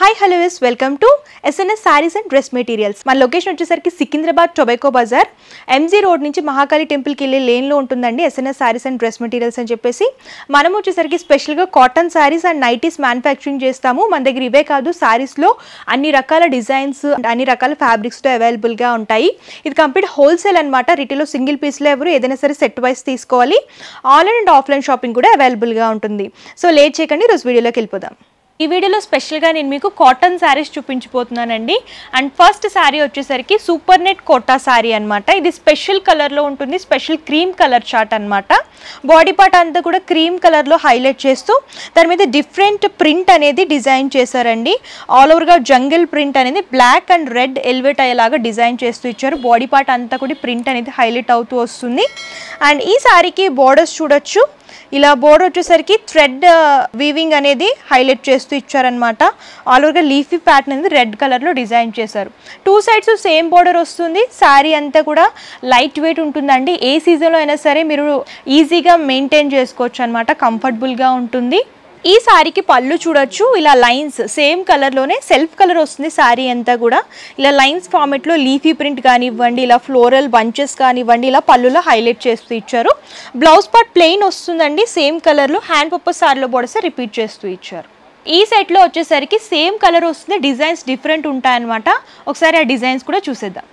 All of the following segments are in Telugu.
Hi hello yes welcome to SNS saris and dress materials. మన లొకేషన్ వచ్చేసరికి Secunderabad tobacco bazaar MG road నుంచి మహాకాళి టెంపుల్కి వెళ్ళే లేన్లో ఉంటుందండి SNS saris and dress materials అని చెప్పేసి. మనం వచ్చేసరికి స్పెషల్గా cotton saris and nighties manufacturing చేస్తాము. మన దగ్గర ఇవే కాదు, సారీస్లో అన్ని రకాల డిజైన్స్ అన్ని రకాల ఫ్యాబ్రిక్స్తో అవైలబుల్గా ఉంటాయి. ఇది కంప్లీట్ హోల్సేల్ అనమాట. రిటైల్లో సింగిల్ పీస్లో ఎవరు ఏదైనా సరే సెట్ వైస్ తీసుకోవాలి. ఆన్లైన్ అండ్ ఆఫ్లైన్ షాపింగ్ కూడా అవైలబుల్గా ఉంటుంది. సో లేట్ చేయకండి, ఈరోజు వీడియోలోకి వెళ్ళిపోదాం. ఈ వీడియోలో స్పెషల్గా నేను మీకు కాటన్ శారీస్ చూపించిపోతున్నానండి. అండ్ ఫస్ట్ శారీ వచ్చేసరికి సూపర్ నెట్ కోటా శారీ అనమాట. ఇది స్పెషల్ కలర్లో ఉంటుంది, స్పెషల్ క్రీమ్ కలర్ చార్ట్ అనమాట. బాడీ పార్ట్ అంతా కూడా క్రీమ్ కలర్లో హైలైట్ చేస్తూ దాని మీద డిఫరెంట్ ప్రింట్ అనేది డిజైన్ చేశారండి. ఆల్ ఓవర్గా జంగిల్ ప్రింట్ అనేది బ్లాక్ అండ్ రెడ్ ఎలివేట్ అయ్యేలాగా డిజైన్ చేస్తూ ఇచ్చారు. బాడీ పార్ట్ అంతా కూడా ప్రింట్ అనేది హైలైట్ అవుతూ వస్తుంది. అండ్ ఈ శారీకి బోర్డర్స్ చూడొచ్చు. ఇలా బోర్డర్ వచ్చేసరికి థ్రెడ్ వీవింగ్ అనేది హైలైట్ చేస్తూ ఇచ్చారనమాట. ఆల్ ఓవర్గా లీఫీ ప్యాటర్న్ అనేది రెడ్ కలర్లో డిజైన్ చేశారు. టూ సైడ్స్ సేమ్ బోర్డర్ వస్తుంది. శారీ అంతా కూడా లైట్ వెయిట్ ఉంటుందండి. ఏ సీజన్లో అయినా సరే మీరు ఈజీగా మెయింటైన్ చేసుకోవచ్చు అనమాట, కంఫర్టబుల్గా ఉంటుంది. ఈ శారీకి పళ్ళు చూడొచ్చు. ఇలా లైన్స్ సేమ్ కలర్లోనే సెల్ఫ్ కలర్ వస్తుంది. శారీ అంతా కూడా ఇలా లైన్స్ ఫార్మెట్లో లీఫీ ప్రింట్ కానివ్వండి, ఇలా ఫ్లోరల్ బంచెస్ కానివ్వండి, ఇలా పళ్ళులో హైలైట్ చేస్తూ ఇచ్చారు. బ్లౌజ్ పార్ట్ ప్లెయిన్ వస్తుందండి సేమ్ కలర్లో. హ్యాండ్ పర్పస్ శారీలో బోర్డర్స్ రిపీట్ చేస్తూ ఇచ్చారు. ఈ సెట్లో వచ్చేసరికి సేమ్ కలర్ వస్తుంది, డిజైన్స్ డిఫరెంట్ ఉంటాయన్నమాట. ఒకసారి ఆ డిజైన్స్ కూడా చూసేద్దాం.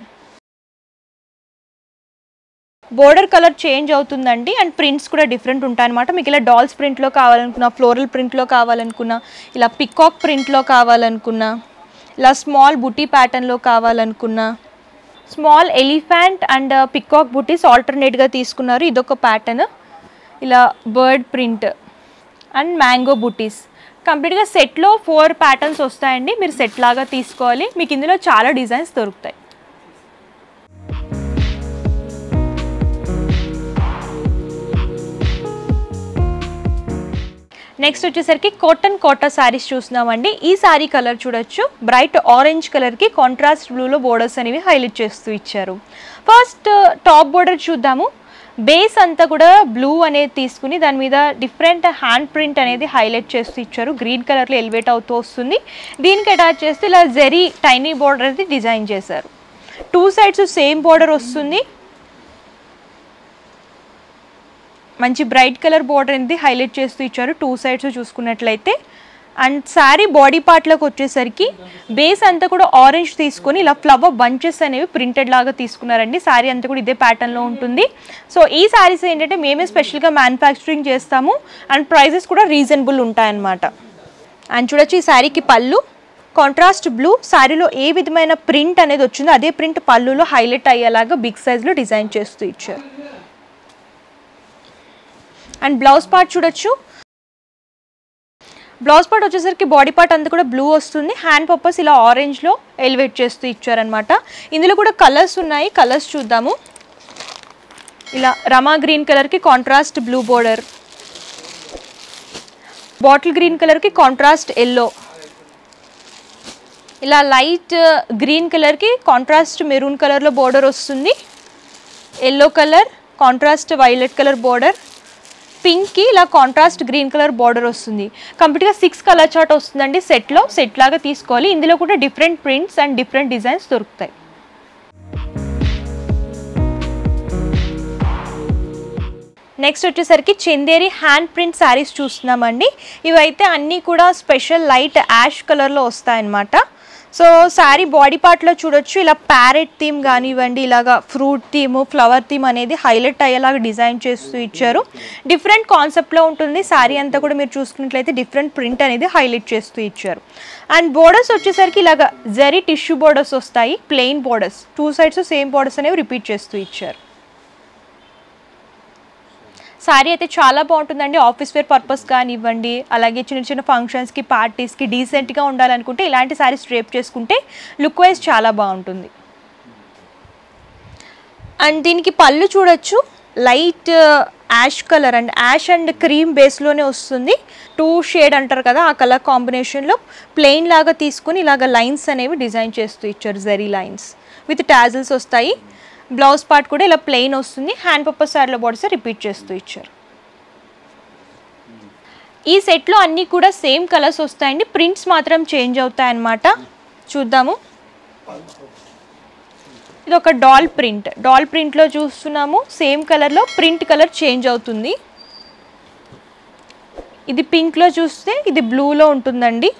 బోర్డర్ కలర్ చేంజ్ అవుతుందండి అండ్ ప్రింట్స్ కూడా డిఫరెంట్ ఉంటాయన్నమాట. మీకు ఇలా డాల్స్ ప్రింట్లో కావాలనుకున్నా, ఫ్లోరల్ ప్రింట్లో కావాలనుకున్నా, ఇలా పికాక్ ప్రింట్లో కావాలనుకున్నా, ఇలా స్మాల్ బుటీ ప్యాటర్న్లో కావాలనుకున్నా, స్మాల్ ఎలిఫెంట్ అండ్ పికాక్ బుటీస్ ఆల్టర్నేట్గా తీసుకున్నారు. ఇదొక ప్యాటర్న్. ఇలా బర్డ్ ప్రింట్ అండ్ మ్యాంగో బుటీస్ కంప్లీట్గా సెట్లో 4 ప్యాటర్న్స్ వస్తాయండి. మీరు సెట్ లాగా తీసుకోవాలి. మీకు ఇందులో చాలా డిజైన్స్ దొరుకుతాయి. నెక్స్ట్ వచ్చేసరికి కాటన్ కోటా శారీస్ చూస్తున్నామండి. ఈ శారీ కలర్ చూడొచ్చు. బ్రైట్ ఆరెంజ్ కలర్కి కాంట్రాస్ట్ బ్లూలో బోర్డర్స్ అనేవి హైలైట్ చేస్తూ ఇచ్చారు. ఫస్ట్ టాప్ బోర్డర్ చూద్దాము. బేస్ అంతా కూడా బ్లూ అనేది తీసుకుని దాని మీద డిఫరెంట్ హ్యాండ్ ప్రింట్ అనేది హైలైట్ చేస్తూ ఇచ్చారు. గ్రీన్ కలర్లో ఎలివేట్ అవుతూ వస్తుంది. దీనికి అటాచ్ చేస్తే ఇలా జెరీ టైనీ బోర్డర్ అనేది డిజైన్ చేశారు. టూ సైడ్స్ సేమ్ బోర్డర్ వస్తుంది. మంచి బ్రైట్ కలర్ బోర్డర్ అనేది హైలైట్ చేస్తూ ఇచ్చారు టూ సైడ్స్ చూసుకున్నట్లయితే. అండ్ శారీ బాడీ పార్ట్లోకి వచ్చేసరికి బేస్ అంతా కూడా ఆరెంజ్ తీసుకొని ఇలా ఫ్లవర్ బంచెస్ అనేవి ప్రింటెడ్ లాగా తీసుకున్నారండి. శారీ అంతా కూడా ఇదే ప్యాటర్న్లో ఉంటుంది. సో ఈ శారీస్ ఏంటంటే మేమే స్పెషల్గా మ్యానుఫ్యాక్చరింగ్ చేస్తాము అండ్ ప్రైజెస్ కూడా రీజనబుల్ ఉంటాయన్నమాట. అండ్ చూడొచ్చు, ఈ శారీకి పళ్ళు కాంట్రాస్ట్ బ్లూ. శారీలో ఏ విధమైన ప్రింట్ అనేది వచ్చిందో అదే ప్రింట్ పళ్ళులో హైలైట్ అయ్యేలాగా బిగ్ సైజ్లో డిజైన్ చేస్తూ ఇచ్చారు. అండ్ బ్లౌజ్ పార్ట్ చూడొచ్చు. బ్లౌజ్ పార్ట్ వచ్చేసరికి బాడీ పార్ట్ అంతా కూడా బ్లూ వస్తుంది. హ్యాండ్ పర్పస్ ఇలా ఆరెంజ్లో ఎలివేట్ చేస్తూ ఇచ్చారనమాట. ఇందులో కూడా కలర్స్ ఉన్నాయి, కలర్స్ చూద్దాము. ఇలా రమా గ్రీన్ కలర్కి contrast blue border, bottle green కలర్కి కాంట్రాస్ట్ ఎల్లో, ఇలా లైట్ గ్రీన్ కలర్కి కాంట్రాస్ట్ మెరూన్ కలర్లో బోర్డర్ వస్తుంది. Yellow colour contrast violet colour border, పింక్కి ఇలా కాంట్రాస్ట్ గ్రీన్ కలర్ బార్డర్ వస్తుంది. కంప్లీట్గా 6 కలర్ చార్ట్ వస్తుందండి సెట్లో. సెట్ లాగా తీసుకోవాలి. ఇందులో కూడా different prints and different designs దొరుకుతాయి. నెక్స్ట్ వచ్చేసరికి చందేరి హ్యాండ్ ప్రింట్ శారీస్ చూస్తున్నామండి. ఇవైతే అన్నీ కూడా స్పెషల్ లైట్ యాష్ కలర్లో వస్తాయన్నమాట. సో శారీ బాడీ పార్ట్లో చూడొచ్చు. ఇలా ప్యారెట్ థీమ్ కానివ్వండి, ఇలాగా ఫ్రూట్ థీమ్, ఫ్లవర్ థీమ్ అనేది హైలైట్ అయ్యేలాగా డిజైన్ చేస్తూ ఇచ్చారు. డిఫరెంట్ కాన్సెప్ట్లో ఉంటుంది. శారీ అంతా కూడా మీరు చూసుకున్నట్లయితే డిఫరెంట్ ప్రింట్ అనేది హైలైట్ చేస్తూ ఇచ్చారు. అండ్ బోర్డర్స్ వచ్చేసరికి ఇలాగా జరీ టిష్యూ బోర్డర్స్ వస్తాయి, plain borders. Two sides same borders అనేవి రిపీట్ చేస్తూ ఇచ్చారు. శారీ అయితే చాలా బాగుంటుందండి. ఆఫీస్ వేర్ పర్పస్ కానివ్వండి, అలాగే చిన్న చిన్న ఫంక్షన్స్కి, పార్టీస్కి డీసెంట్గా ఉండాలనుకుంటే ఇలాంటి శారీస్ డ్రేప్ చేసుకుంటే లుక్ వైజ్ చాలా బాగుంటుంది. అండ్ దీనికి పళ్ళు చూడొచ్చు. Light ash colour and ash and cream బేస్లోనే వస్తుంది. 2 షేడ్ అంటారు కదా, ఆ కలర్ కాంబినేషన్లో ప్లెయిన్ లాగా తీసుకుని ఇలాగ లైన్స్ అనేవి డిజైన్ చేస్తూ ఇచ్చారు. జరీ లైన్స్ విత్ టాజిల్స్ వస్తాయి. బ్లౌజ్ పార్ట్ కూడా ఇలా ప్లెయిన్ వస్తుంది. హ్యాండ్ పర్పస్ శారీలో బోర్డర్స్ రిపీట్ చేస్తూ ఇచ్చారు. ఈ సెట్లో అన్నీ కూడా సేమ్ కలర్స్ వస్తాయండి, ప్రింట్స్ మాత్రం చేంజ్ అవుతాయి అన్నమాట. చూద్దాము. ఇది ఒక డాల్ ప్రింట్లో చూస్తున్నాము. సేమ్ కలర్లో ప్రింట్ కలర్ చేంజ్ అవుతుంది. ఇది పింక్లో చూస్తే ఇది బ్లూలో ఉంటుందండి.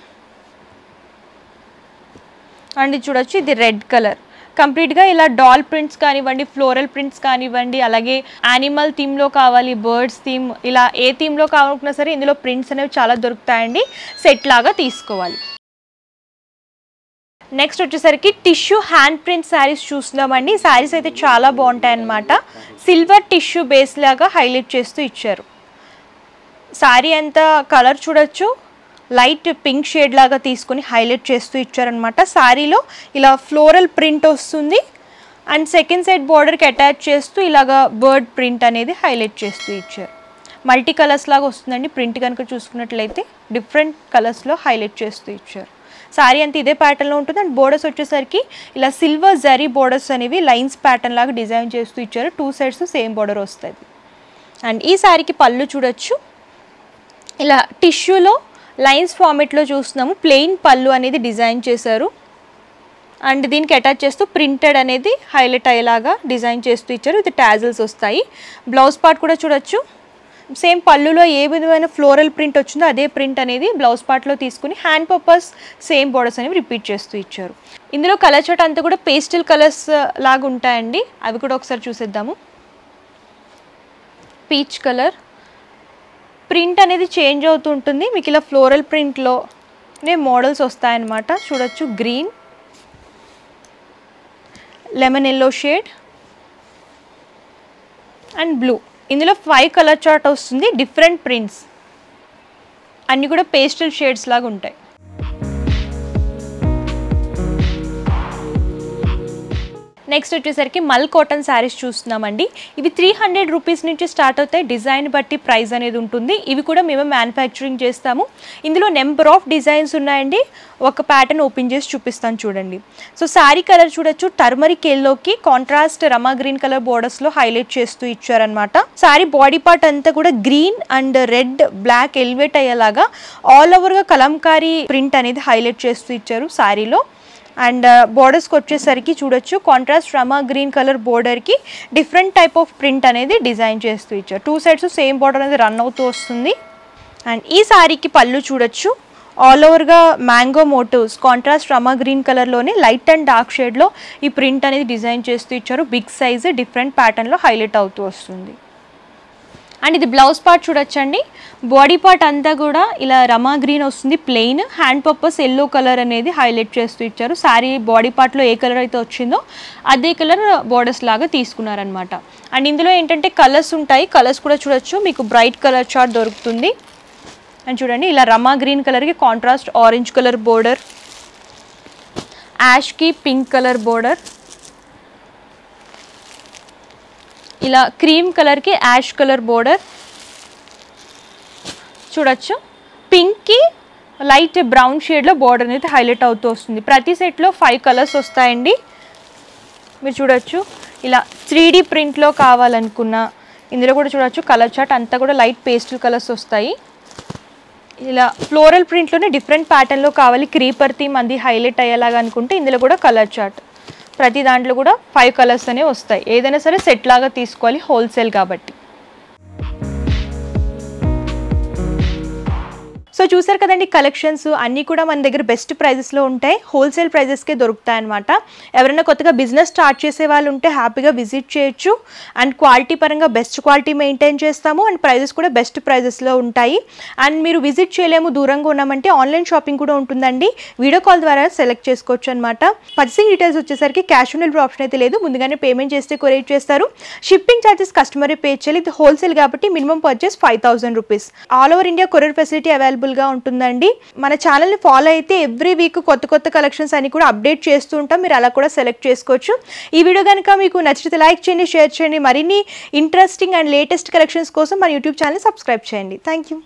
అండ్ చూడొచ్చు ఇది రెడ్ కలర్. కంప్లీట్గా ఇలా డాల్ ప్రింట్స్ కానివ్వండి, ఫ్లోరల్ ప్రింట్స్ కానివ్వండి, అలాగే యానిమల్ థీమ్లో కావాలి, బర్డ్స్ థీమ్, ఇలా ఏ థీమ్లో కావాలనుకున్నా సరే ఇందులో ప్రింట్స్ అనేవి చాలా దొరుకుతాయండి. సెట్ లాగా తీసుకోవాలి. నెక్స్ట్ వచ్చేసరికి టిష్యూ హ్యాండ్ ప్రింట్ శారీస్ చూస్తున్నామండి. ఈ శారీస్ అయితే చాలా బాగుంటాయి అన్నమాట. సిల్వర్ టిష్యూ బేస్ లాగా హైలైట్ చేస్తూ ఇచ్చారు. శారీ అంతా కలర్ చూడొచ్చు, లైట్ పింక్ షేడ్ లాగా తీసుకొని హైలైట్ చేస్తూ ఇచ్చారనమాట. శారీలో ఇలా ఫ్లోరల్ ప్రింట్ వస్తుంది అండ్ సెకండ్ సైడ్ బార్డర్కి అటాచ్ చేస్తూ ఇలాగా బర్డ్ ప్రింట్ అనేది హైలైట్ చేస్తూ ఇచ్చారు. మల్టీ కలర్స్ లాగా వస్తుందండి. ప్రింట్ కనుక చూసుకున్నట్లయితే డిఫరెంట్ కలర్స్లో హైలైట్ చేస్తూ ఇచ్చారు. శారీ అంతా ఇదే ప్యాటర్న్లో ఉంటుంది. అండ్ బోర్డర్స్ వచ్చేసరికి ఇలా సిల్వర్ జరీ బోర్డర్స్ అనేవి లైన్స్ ప్యాటర్న్ లాగా డిజైన్ చేస్తూ ఇచ్చారు. 2 సైడ్స్ సేమ్ బోర్డర్ వస్తుంది. అండ్ ఈ శారీకి పళ్ళు చూడొచ్చు, ఇలా టిష్యూలో లైన్స్ ఫార్మేట్లో చూస్తున్నాము. ప్లెయిన్ పళ్ళు అనేది డిజైన్ చేశారు అండ్ దీనికి అటాచ్ చేస్తూ ప్రింటెడ్ అనేది హైలైట్ అయ్యేలాగా డిజైన్ చేస్తూ ఇచ్చారు. ఇది టాజిల్స్ వస్తాయి. బ్లౌజ్ పార్ట్ కూడా చూడొచ్చు. సేమ్ పళ్ళులో ఏ విధమైన ఫ్లోరల్ ప్రింట్ వచ్చిందో అదే ప్రింట్ అనేది బ్లౌజ్ పార్ట్లో తీసుకుని హ్యాండ్ పర్పస్ సేమ్ బోర్డర్స్ అనేవి రిపీట్ చేస్తూ ఇచ్చారు. ఇందులో కలర్ చార్ట్ అంతా కూడా పేస్టల్ కలర్స్ లాగా ఉంటాయండి. అవి కూడా ఒకసారి చూసేద్దాము. పీచ్ కలర్ ప్రింట్ అనేది చేంజ్ అవుతూ ఉంటుంది. మీకు ఇలా ఫ్లోరల్ ప్రింట్లోనే మోడల్స్ వస్తాయన్నమాట. చూడొచ్చు green, lemon yellow shade and blue. ఇందులో 5 కలర్ చార్ట్ వస్తుంది. డిఫరెంట్ ప్రింట్స్ అన్నీ కూడా పేస్టల్ షేడ్స్ లాగా ఉంటాయి. నెక్స్ట్ వచ్చేసరికి మల్ కాటన్ శారీస్ చూస్తున్నామండి. ఇవి 300 రూపీస్ నుంచి స్టార్ట్ అవుతాయి. డిజైన్ బట్టి ప్రైస్ అనేది ఉంటుంది. ఇవి కూడా మేము మ్యానుఫ్యాక్చరింగ్ చేస్తాము. ఇందులో నెంబర్ ఆఫ్ డిజైన్స్ ఉన్నాయండి. ఒక ప్యాటర్న్ ఓపెన్ చేసి చూపిస్తాను చూడండి. సో శారీ కలర్ చూడొచ్చు, టర్మరిక్ ఎల్లోకి కాంట్రాస్ట్ రమా గ్రీన్ కలర్ బోర్డర్స్లో హైలైట్ చేస్తూ ఇచ్చారనమాట. శారీ బాడీ పార్ట్ అంతా కూడా green and red black elevate అయ్యేలాగా ఆల్ ఓవర్గా కలంకారీ ప్రింట్ అనేది హైలైట్ చేస్తూ ఇచ్చారు శారీలో. అండ్ బోర్డర్స్కి వచ్చేసరికి చూడొచ్చు కాంట్రాస్ట్ రమా గ్రీన్ కలర్ బోర్డర్కి డిఫరెంట్ టైప్ ఆఫ్ ప్రింట్ అనేది డిజైన్ చేస్తూ ఇచ్చారు. 2 సైడ్స్ సేమ్ బోర్డర్ అనేది రన్ అవుతూ వస్తుంది. అండ్ ఈ శారీకి పళ్ళు చూడొచ్చు, ఆల్ ఓవర్గా మ్యాంగో మోటివ్స్ కాంట్రాస్ట్ రమా గ్రీన్ కలర్లోనే లైట్ అండ్ డార్క్ షేడ్లో ఈ ప్రింట్ అనేది డిజైన్ చేస్తూ ఇచ్చారు. బిగ్ సైజ్ డిఫరెంట్ ప్యాటర్న్లో హైలైట్ అవుతూ వస్తుంది. అండ్ ఇది బ్లౌజ్ పార్ట్ చూడొచ్చండి. బాడీ పార్ట్ అంతా కూడా ఇలా రమా గ్రీన్ వస్తుంది plain. Hand purpose yellow colour అనేది హైలైట్ చేస్తూ ఇచ్చారు. శారీ బాడీ పార్ట్లో ఏ కలర్ అయితే వచ్చిందో అదే కలర్ బోర్డర్స్ లాగా తీసుకున్నారనమాట. అండ్ ఇందులో ఏంటంటే కలర్స్ ఉంటాయి. కలర్స్ కూడా చూడొచ్చు, మీకు బ్రైట్ కలర్ చార్ట్ దొరుకుతుంది. అండ్ చూడండి ఇలా రమా గ్రీన్ కలర్కి contrast orange colour border, Yaskhi pink colour border, ఇలా క్రీమ్ కలర్కి యాష్ కలర్ బోర్డర్ చూడొచ్చు. పింక్కి లైట్ బ్రౌన్ షేడ్లో బోర్డర్ అనేది హైలైట్ అవుతూ వస్తుంది. ప్రతి సెట్లో 5 కలర్స్ వస్తాయండి. మీరు చూడొచ్చు ఇలా 3D ప్రింట్లో కావాలనుకున్నా ఇందులో కూడా చూడొచ్చు. కలర్ చార్ట్ అంతా కూడా లైట్ పేస్టల్ కలర్స్ వస్తాయి. ఇలా ఫ్లోరల్ ప్రింట్లోనే డిఫరెంట్ ప్యాటర్న్లో కావాలి, క్రీపర్ థీమ్ అది హైలైట్ అయ్యేలాగా అనుకుంటే ఇందులో కూడా కలర్ చార్ట్ ప్రతి దాంట్లో కూడా 5 కలర్స్ అనేవి వస్తాయి. ఏదైనా సరే సెట్ లాగా తీసుకోవాలి, హోల్సేల్ కాబట్టి. సో చూసారు కదండి కలెక్షన్స్ అన్నీ కూడా మన దగ్గర బెస్ట్ ప్రైజెస్లో ఉంటాయి. హోల్సేల్ ప్రైజెస్కే దొరుకుతాయి అనమాట. ఎవరైనా కొత్తగా బిజినెస్ స్టార్ట్ చేసే వాళ్ళు ఉంటే హ్యాపీగా విజిట్ చేయొచ్చు. అండ్ క్వాలిటీ పరంగా బెస్ట్ క్వాలిటీ మెయింటైన్ చేస్తాము. అండ్ ప్రైజెస్ కూడా బెస్ట్ ప్రైజెస్లో ఉంటాయి. అండ్ మీరు విజిట్ చేయలేము, దూరంగా ఉన్నామంటే ఆన్లైన్ షాపింగ్ కూడా ఉంటుందండి. వీడియో కాల్ ద్వారా సెలెక్ట్ చేసుకోవచ్చు అనమాట. పర్చేసింగ్ డీటెయిల్స్ వచ్చేసరికి క్యాష్ ఆన్ డెలివరీ ఆప్షన్ అయితే లేదు. ముందుగానే పేమెంట్ చేస్తే కొరియర్ చేస్తారు. షిప్పింగ్ ఛార్జెస్ కస్టమరే పే చేయాలి. ఇది హోల్సేల్ కాబట్టి minimum purchase 5000 rupees. All over India courier facility available గా ఉంటుందండి. మన ఛానల్ ని ఫాలో అయితే ఎవ్రీ వీక్ కొత్త కలెక్షన్స్ అన్ని కూడా అప్డేట్ చేస్తూ ఉంటాం. మీరు అలా కూడా సెలెక్ట్ చేసుకోవచ్చు. ఈ వీడియో కనుక మీకు నచ్చితే లైక్ చేయండి, షేర్ చేయండి. మరిన్ని ఇంట్రెస్టింగ్ అండ్ లేటెస్ట్ కలెక్షన్స్ కోసం మన యూట్యూబ్ ఛానల్ సబ్స్క్రైబ్ చేయండి. Thank you.